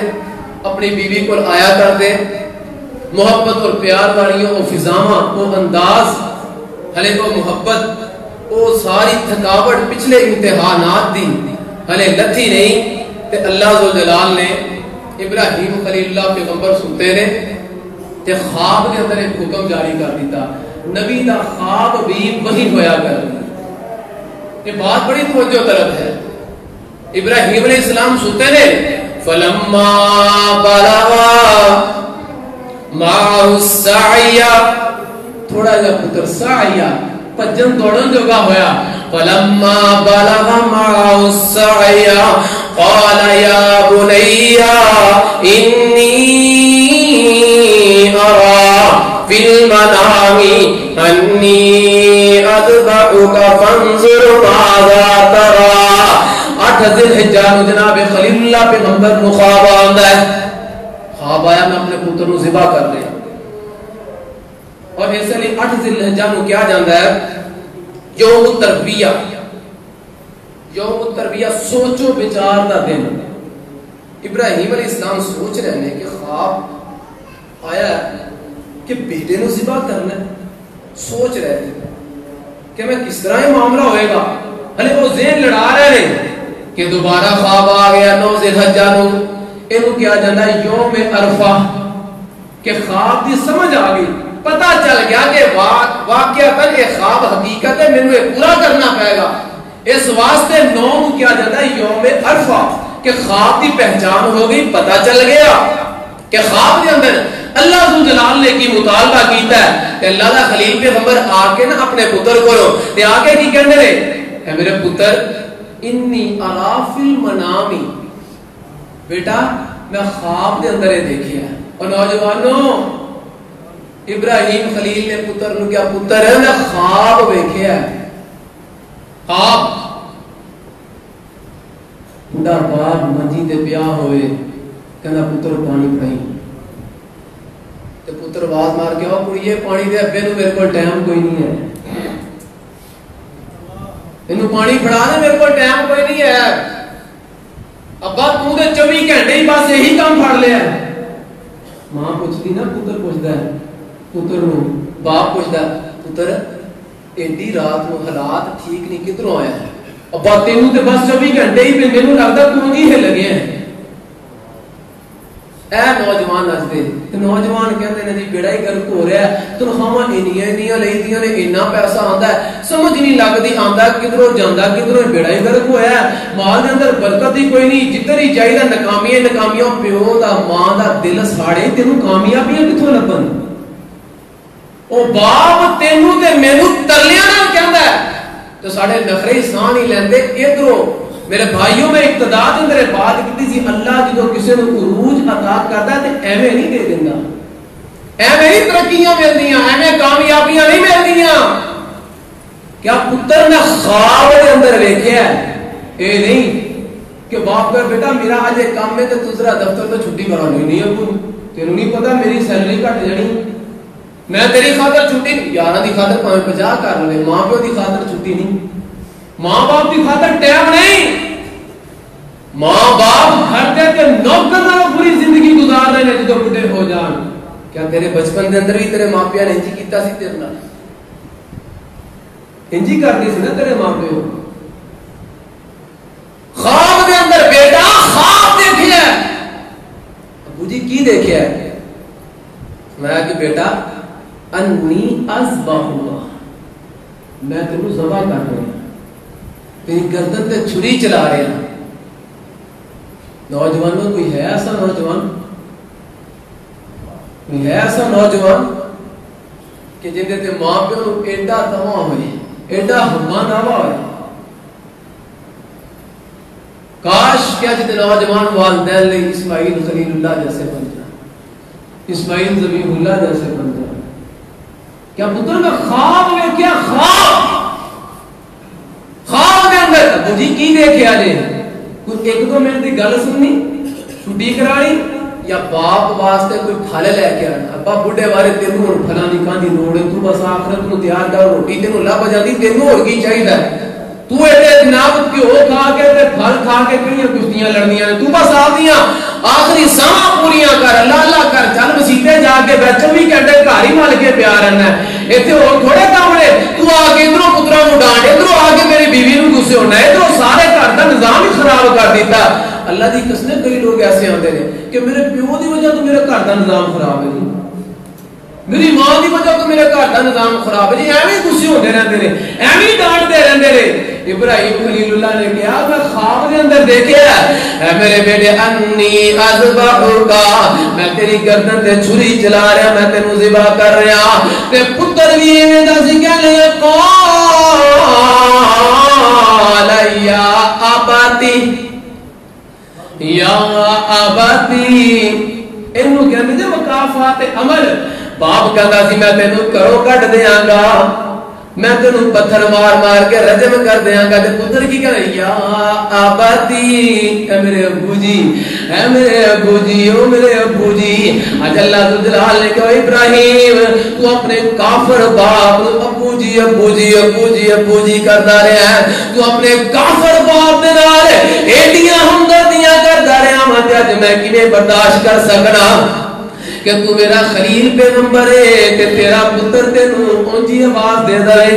اپنی بیوی کو آیا کر دے، محبت اور پیار والیوں وہ فضاواں وہ انداز ہلے وہ محبت وہ ساری تھکاوٹ پچھلے امتحانات دی ہلے لتھی نہیں، تے اللہ ذوالجلال نے ابراہیم خلیل اللہ پیغمبر سنتے نے تے خواب کے اندر ایک حکم جاری کر دیتا، نبی دا خواب بھی وہی ہویا کر دی۔ یہ بات بڑی توجہ طلب ہے۔ ابراہیم علیہ السلام سنتے نے فلما بلغا معه السعي تھوڑا جا پتر سعی پجن دوڑن جوگا ہویا فلما بلغ معه السعي قال يا بني إني أرى في المنام أني أذبحك فانظر ماذا ترى 8 ذی الحجہ جناب خلیل اللہ پیغمبر نو خواب آندا ہے خواب آیا میں اپنے پتر نو ذبح کر لیا اور اس لیے 8 ذی الحجہ نو کیا جاندا ہے یوم التربیہ سوچو بچار دا دن ابراہیم علیہ السلام سوچ رہے ہیں کہ خواب آیا ہے کہ بیٹے نو ذبح کرنا ہے سوچ رہے تھے کہ میں کس طرح یہ معاملہ ہوئے گا ہلے وہ ذہن لڑا رہے ہیں کہ دوبارہ خواب آ گیا 9 ذی الحجہ نو اینو کیا جاندا ہے یوم عرفہ کہ خواب دی سمجھ آ گئی پتہ چل گیا کہ واقعہ یہ خواب حقیقت ہے مینوں یہ پورا کرنا پڑے گا اس واسطے 9 کو کیا جاتا ہے یوم عرفہ کہ خواب دی پہچان ہو گئی پتہ چل گیا کہ خواب دے اندر اللہ ذو جلال نے کی مطالبہ کیتا ہے کہ اللہ دا خلیل پیغمبر آ کے نا اپنے پتر کو تے آ کے کی کہندے نے اے میرے پتر انی ارا فی المنام بیٹا میں خواب دے اندر یہ دیکھیا اور نوجوانوں ابراہیم خلیل نے پتر نو کیا پتر ہے میں خواب ویکھیا ہے خواب بڑا باپ منجی تے پیا ہوئے کہنا پتر پانی پڑائی تے پتر آواز مار کے او کڑیے پانی دے ابے نو میرے کو ٹائم کوئی نہیں ہے اینو پانی پڑا دے میرے کو ٹائم کوئی نہیں ہے ابا تو دے 24 گھنٹے ہی بس یہی کام پھڑ لیا ہے ماں پوچھتی نا پتر پوچھتا ہے پتر نو باپ پوچھتا ہے پتر ایڈی رات نو حالات ٹھیک نہیں کدھروں آیا ہے ابا تینوں تے بس 24 گھنٹے ہی پہ مینوں لگدا تو ہی لگے ہیں اے نوجوان نچدے تے نوجوان کہندے نے جی بیڑا ہی گرک ہو رہا ہے تنخواہاں انیاں لیندیاں نے اتنا پیسہ آندا ہے سمجھ نہیں لگدی آندا کدھروں جاندا کدھروں بیڑا ہی گرک ہویا ہے مال دے اندر برکت ہی کوئی نہیں جدھر ہی چاہیدا ناکامیاں پیو دا ماں دا دل ساڑے تینوں کامیابیاں کتھوں لبن او باپ تینوں تے مینوں ترلیاں نال کہندا ہے تو ساڈے نخرے ساں نہیں لیندے ادھروں میرے بھائیوں میں ابتدا دے اندر بات کیتی سی اللہ جدوں کسے نوں عروج عطا کردا ہے تے ایویں نہیں دے دیندا ایویں نہیں ترقیاں ملدیاں ایویں کامیابیاں نہیں ملدیاں کیا پتر نے خواب دے اندر ویکھیا ہے اے نہیں کہ باپ کر بیٹا میرا اج ایک کام ہے تے دوسرا دفتر تو چھٹی کرانی نہیں ابو تینوں نہیں پتہ میری سیلری گھٹ جانی میں تیری خاطر چھٹی یاراں دی خاطر 50 کر لے ماں پیو دی خاطر چھٹی نہیں ماں باپ کی خاطر ٹائم نہیں ماں باپ ہر دن کے نوکر نال پوری زندگی گزار رہے ہیں جدوں بڈھے ہو جان کیا تیرے بچپن دے اندر بھی تیرے ماں پیو نے انجی کیتا سی تیرے نال انجی کردی سی نا تیرے ماں پیو خواب دے اندر بیٹا خواب دیکھیا ابو جی کی دیکھیا ہے میں کہ بیٹا انی اذبحک میں تینوں ذبح کر رہا ہوں تیری گردن تے چھری چلا رہے ہیں نوجوانوں کوئی ہے ایسا نوجوان کوئی ہے ایسا نوجوان کہ جن تے ماں پیو نو ایڈا تواں ہوئے ایڈا ہما ناوا ہوئے کاش کیا جتے نوجوان والدین لئے اسماعیل خلیل اللہ جیسے بن جائے اسماعیل ذبیح اللہ جیسے بن جائے کیا پتر میں خواب میں کیا خواب دے اندر ابو جی کی دیکھے آجے کوئی 1-2 منٹ دی گل سننی چھٹی کرانی یا باپ واسطے کوئی پھل لے کے آنا ابا بڈھے بارے تینوں ہن پھلاں دی کاندی لوڑ ہے تو بس آخرت نو تیار کر روٹی تینوں لب جاندی تینوں ہور کی چاہیدا ہے تو ایڈے جناب گھیو کھا کے تے پھل کھا کے کڑیاں کشتیاں لڑنیاں نے تو بس آدیاں آخری ساں پوریاں کر اللہ اللہ کر چل مسیتے جا کے بیٹھ 24 گھنٹے گھر ہی مل کے پیار رہنا ہے ایتھے اور تھوڑے کام نے تو آ کے ادھروں پتراں نوں ڈانٹ ادھروں آ کے میری بیوی نوں غصے ہونا ادھروں سارے گھر دا نظام ہی خراب کر دیتا اللہ دی قسم کئی لوگ ایسے آندے نے کہ میرے پیو دی وجہ تو میرے گھر دا نظام خراب ہے میری ماں کی وجہ تو میرے گھر کا نظام خراب ہے جی ایویں غصے ہوتے رہتے ہیں ایویں ڈانٹتے رہتے ہیں ابراہیم خلیل اللہ نے کہا میں خواب کے اندر دیکھا اے میرے بیٹے انی اذبحک میں تیری گردن تے چھری چلا رہا میں تینوں ذبح کر رہا تے پتر بھی ایویں دا سی کہنے قال یا ابتی یا ابتی اینو کہندے جے مکافات عمل باپ کہندا سی میں تینوں کرو کٹ دیاں گا میں تینوں پتھر مار مار کے رجم کر دیاں گا تے پتر کی کہے یا ابتی اے میرے ابو جی اے میرے ابو جی او میرے ابو جی اج اللہ جلال نے کہا ابراہیم تو اپنے کافر باپ ابو جی ابو جی ابو جی ابو جی کردا رہیا ہے تو اپنے کافر باپ دے نال ایڈیاں ہمدردیاں کردا رہیا میں تے اج میں کیویں برداشت کر سکنا کہ تو میرا خلیل پیغمبر ہے کہ تیرا پتر تینوں اونجی آواز دے دے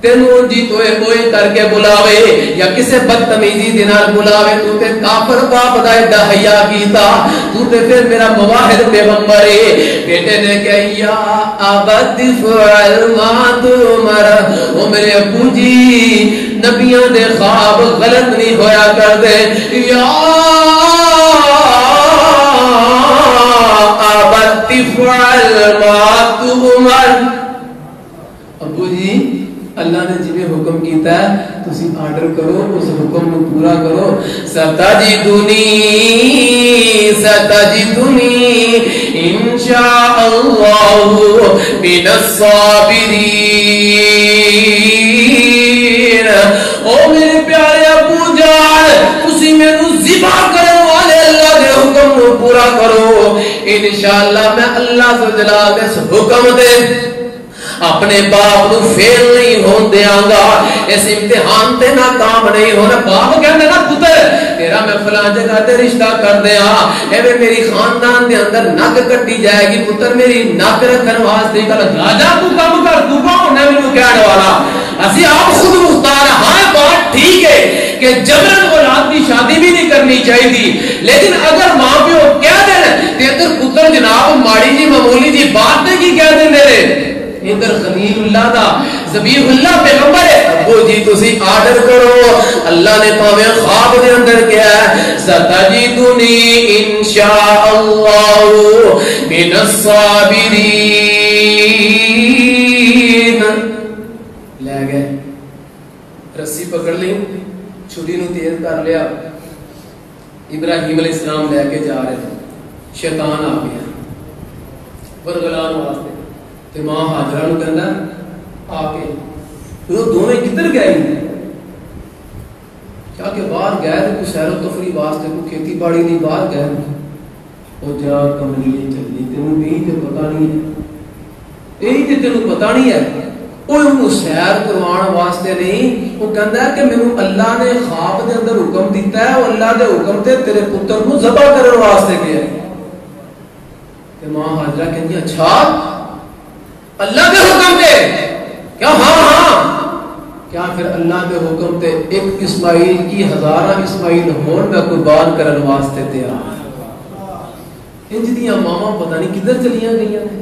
تینوں اونجی توئے کوئی کر کے بلاوے یا کسے بدتمیزی دے نال بلاوے تو تے کافر باپ دا ایڈا حیا کیتا تو تے پھر میرا مواحد پیغمبر ہے بیٹے نے کہا یا ابت فعل ما تؤمر او میرے ابو جی نبیوں دے خواب غلط نہیں ہویا کر دے یا فعل ما تؤمر ابو جی اللہ نے جنہیں حکم کیتا ہے تسی آرڈر کرو اس حکم کو پورا کرو ستجدنی انشاء اللہ من الصابرین او میرے پیارے ابو جان تسی مینوں ذبح کرنے والے اللہ دے حکم کو پورا کرو انشاءاللہ میں اللہ سے جلال دے حکم دے اپنے باپ کو فیل نہیں ہون دیاں گا اس امتحان تے ناکام نہیں ہونا باپ کہنے نا پتر تیرا میں فلاں جگہ تے رشتہ کر دیا اے میری خاندان دے اندر نک کٹی جائے گی پتر میری نک رکھن واسطے کل راجا تو کم کر تو کون ہے مینوں کہنے والا اسی آپ خود مختار ہاں بات ٹھیک ہے کہ جبرن اولاد کی شادی بھی نہیں کرنی چاہیے تھی لیکن اگر ماں پیو کہہ دیں تے ادھر پتر جناب ماڑی جی معمولی جی بات تے کی کہہ دیں میرے ادھر خلیل اللہ دا ذبیح اللہ پیغمبر ہے ابو جی تسی آرڈر کرو اللہ نے پاویں خواب دے اندر کیا ہے ستجدنی انشاء اللہ من الصابرین لے گئے رسی پکڑ لی چھری نو تیز کر لیا ابراہیم علیہ السلام لے کے جا رہے تھے شیطان آ گیا ورگلان واسطے تے ماں حاجرہ نو کہندا آ کے وہ دونوں کدھر گئے کیا کہ باہر گئے تے کوئی سیر و تفریح واسطے کوئی کھیتی باڑی نہیں باہر گئے او جا کملی چلی تینوں بھی تے پتہ نہیں ہے یہی تے تینوں پتہ نہیں ہے وہ انہوں سیر کروان واسطے نہیں وہ کہندا ہے کہ مینوں اللہ نے خواب دے اندر حکم دیتا ہے اور اللہ دے حکم تے تیرے پتر کو ذبح کرن واسطے گیا کہ ماں حاجرہ کہندی اچھا اللہ دے حکم تے کیا ہاں ہاں کیا پھر اللہ دے حکم تے ایک اسماعیل کی ہزارہ اسماعیل ہون میں قربان کرن واسطے تیار انج دیاں ماما پتہ نہیں کدھر چلیاں گئیاں نے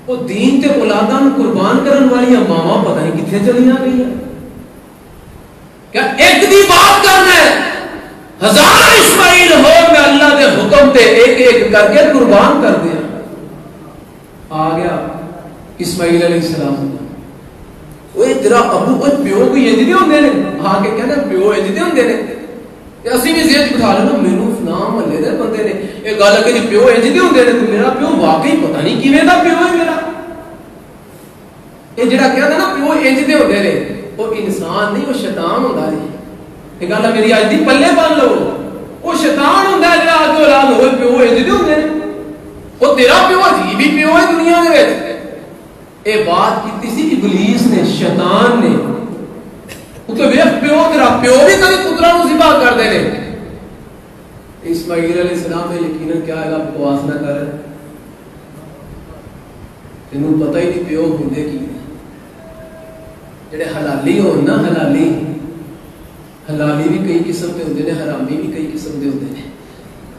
وہ دین تے اولاداں قربان کرن والی ماما پتہ نہیں کتھے چلیاں گئیاں کیا ایک دی بات کرنا ہے ہزار اسماعیل ہون میں اللہ دے حکم تے ایک ایک کر کے قربان کر دیا آ گیا اسماعیل علیہ السلام وہ تیرا ابو وہ پیو کو یہ نہیں ہوندے نے آ کے کہنا پیو یہ نہیں ہوندے نے تے اسی بھی ذہن بٹھا لینا مینوں فلاں محلے دے بندے نے یہ گل کہ پیو یہ نہیں ہوندے نے تے میرا پیو واقعی پتہ نہیں کیویں دا پیو ہے میرا یہ جڑا کہندا نا پیو انج دے ہوندے نے وہ انسان نہیں وہ شیطان ہوندا ہے یہ گل میری اج دی پلے بن لو وہ شیطان ہوندا ہے جڑا اگے اولاد ہوئے پیو انج دے ہوندے نے وہ تیرا پیو جی بھی پیو ہے دنیا دے وچ اے بات کیتی سی ابلیس نے شیطان نے وہ کہ ویکھ پیو تیرا پیو بھی کبھی پتراں نوں ذبح کر دے نے اسماعیل علیہ السلام نے یقیناً کیا ہے بکواس نہ کر تینوں پتہ ہی نہیں پیو ہوندے کی جڑے حلالی ہون نا حلالی بھی کئی قسم دے ہوندے نے حرامی بھی کئی قسم دے ہوندے نے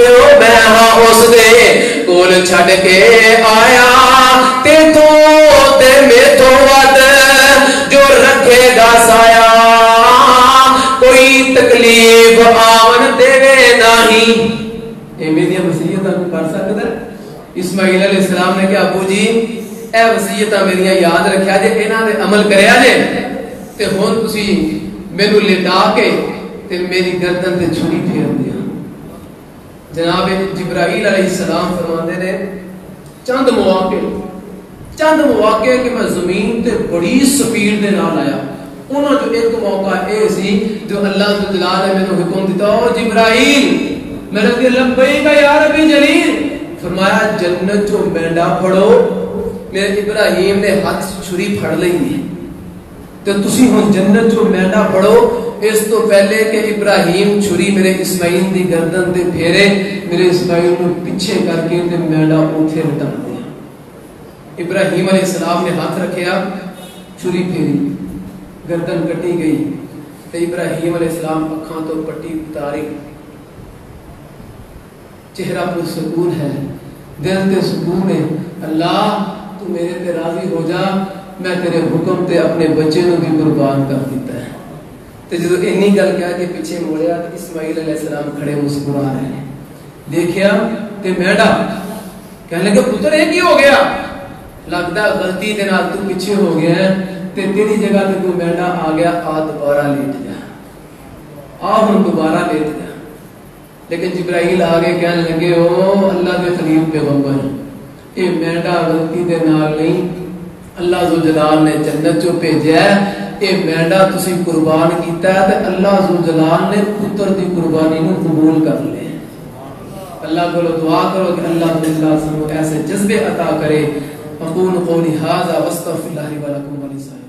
کہ میں ہاں اس دے کول چھڑ کے آیا تے تو تے میتھوں ود جو رکھے گا سایا کوئی تکلیف آون دے نہیں. اے میری وصیت کر سکدا ہے؟ اسماعیل علیہ السلام نے کہا ابو جی اے وصیت میری یاد رکھیا جے انہاں دے عمل کریا جے تے ہن تسی مینوں لٹا کے تے میری گردن تے چھری پھیر دیا. جناب جبرائیل علیہ السلام فرماندے نے چند مواقع کہ میں زمین تے بڑی سپیڈ دے نال آیا. انہاں جو ایک موقع اے سی جو اللہ جلال نے مینوں حکم دیتا او جبرائیل میں نے کہا لبیک یا ربی جلیل. فرمایا جنت جو مینڈا پھڑو. میرے ابراہیم نے ہاتھ چھری پھڑ لئی ہے تو تسی ہن جنت جو مینڈا پھڑو. اس تو پہلے کہ ابراہیم چھری میرے اسماعیل دی گردن تے پھیرے میرے اسماعیل کو پیچھے کر کے تے مینڈا اوتھے لٹا دیا. ابراہیم علیہ السلام نے ہاتھ رکھیا چھری پھیری گردن کٹی گئی تے ابراہیم علیہ السلام اکھاں تو پٹی اتاری چہرہ پر سکون ہے دل تے سکون ہے. اللہ تو میرے تے راضی ہو جا میں تیرے حکم تے اپنے بچے نو بھی قربان کر دیتا ہے. تے جدو اینی گل کہا کہ پیچھے موڑیا تے اسماعیل علیہ السلام کھڑے مسکرا رہے ہیں. دیکھیا تے مینڈا کہنے لگے پتر یہ کی ہو گیا؟ لگتا غلطی دے نال تو پیچھے ہو گیا ہے تے تیری جگہ تے کوئی مینڈا آ گیا آ دوبارہ لیٹ جا ہن دوبارہ لیٹ جا. لیکن جبرائیل آگے کہنے لگے او اللہ دے خلیل پیغمبر یہ مینڈا غلطی دے نال نہیں اللہ ذو جلال نے جنت چو بھیجا ہے. یہ مینڈا تسی قربان کیتا ہے تے اللہ ذو جلال نے پتر دی قربانی نو قبول کر لے. اللہ کو دعا کرو کہ اللہ تعالی سانو ایسے جذبے عطا کرے. اقول قولی ھذا واستغفر اللہ لی ولکم ولسائر